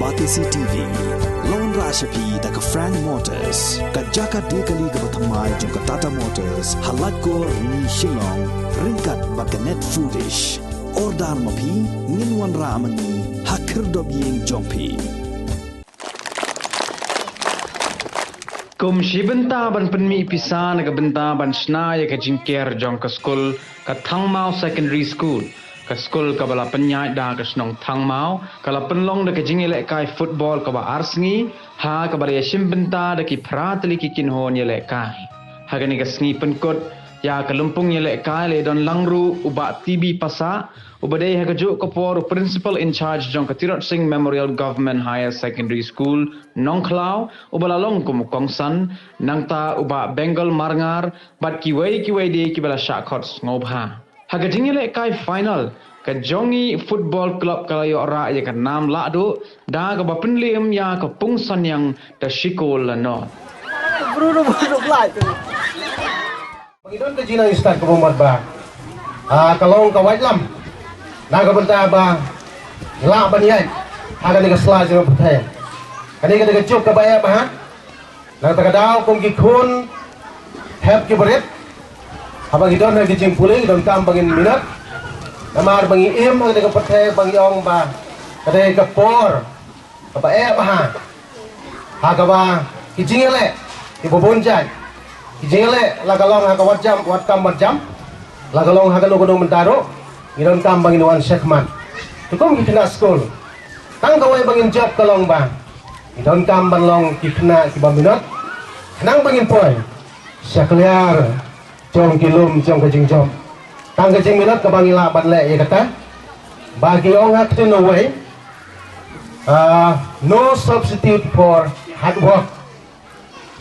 Batisi TV, Lone Rashapi da ka Frank Motors, ka Jaka Dekali ka Batamai jong ka Tata Motors, halat ko ni Shillong, ringkat ba ka Net Foodish, Ordar Mapi, Ninwan Ramani, Hakir Dobyeng Jongpi. Kum shibenta ban penmi pisan ka benta ban sna ya ka jingker jong ka school ka Thangmao Secondary School ka school ka bala penyai da ka snong Thangmao kala penlong da ka jingile kai football ka ba arsngi ha ka bala shimbenta da ki pratli ki kinhon yele kai ha ka ni ka sngi penkot ya ka lumpung yele kai le don langru uba tibi pasa ubadai ha ka jo ka por principal in charge jong ka Tirot Singh Memorial Government Higher Secondary School Nongklau ubala long kum kongsan nangta uba Bengal Marngar bat kiwai de kibala shakot ngobha haga jingile kai final ka jongi football club kalayo ra ya ka nam la do da ka ba penlim ya ka pungsan yang da shikol no Bruno lai tu Pangidon ka jina start ko bombat ba kalong ka white lam na ka benta ba la ban yai haga ni ka sla jing pathe kani ka chuk ka ba ya ba ha na ta ka daw kong ki khun heb ki beret abang idon na gijing puling don kam bangin minat namar bangi im ang ka pathe bang yong ba kade ka por ka ba e ba ha ka ba kijing le ki bobon jai kijing le la ka long ha ka wat jam la ka long ha ka no ko mentaro idon kam bangin wan sekman tu kom kitna school tang ka wai bangin job ka long ba idon kam ban long kitna ki ba minat nang bangin poy sekliar jom kilum jom kajing jom tang kajing minat ka bangila ban le ya kata bagi ong hak to no way no substitute for hard work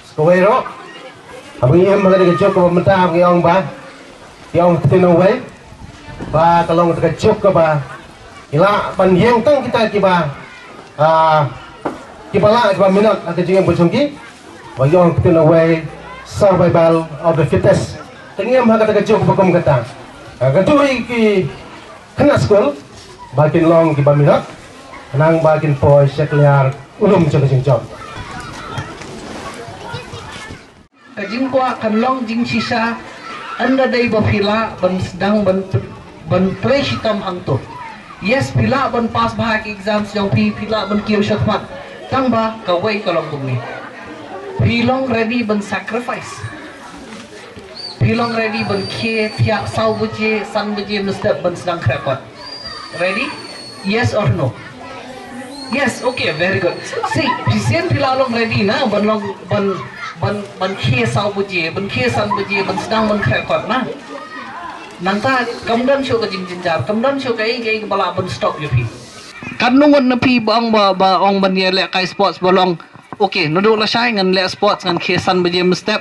skowero abang em mga ka jok ka menta abang ong ba yung to no way ba kalong ka jok ka ba ila ban yeng tang kita kiba kibala kiba minat at kajing ang bujungki ba yung to no way survival of the fittest Tengah maha kata kecuk bakom kata. Kadui ki kena school, bakin long ki baminat, nang bakin poy sekliar ulum cakap jingjob. Kajing kuah kan long jing sisa anda day bafila ban sedang ban fresh hitam hangto. Yes pila ban pas bahag exams yang pila ban kiu syatmat. Tang ba kawai kalong bumi. Pilong ready ban sacrifice. Pilong ready ban kie tiak sau buje san buje mesti ban sedang krekot. Ready? Yes or no? Yes, okay, very good. See, present pilalong ready na ban long ban kie sau buje, ban kie san buje, ban sedang ban krekot na. Nanta kamdan show ka jinjar, kamdan show kai bala ban stop you pi. Kanungon na pi bang ba ong ban ye le kai sports balong. Okay, nado la syai ngan le sports ngan kie san buje mesti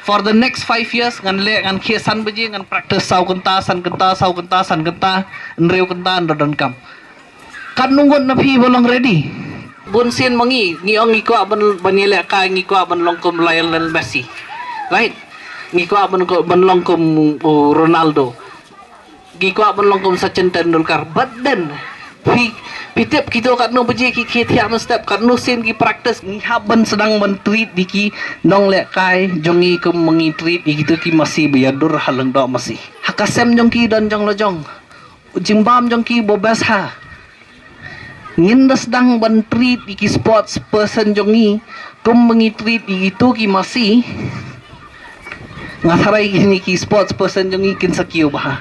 for the next 5 years ngan le ngan kie san buje ngan practice sau kenta san kenta nreu kenta ndon kam kan nunggon na phi bolong ready bun sin mangi ngi ong iko ban le ka ngi ko ban long kum Lionel Messi right ngi ko ban long kum Ronaldo ngi ko ban long kum Sachin Tendulkar but then pitip kita kat no buje ki tiap step kat no sin ki practice ni haban sedang mentweet diki nong lek kai jongi ke mengi tweet gitu ki masih biadur halang dok masih hakasem jong ki dan jong lojong jimbam jong ki bobas ha nginda sedang ban tweet diki sports person jongi kum mengi tweet itu ki masih ngasarai ini ki sports person jongi kin sakiu bah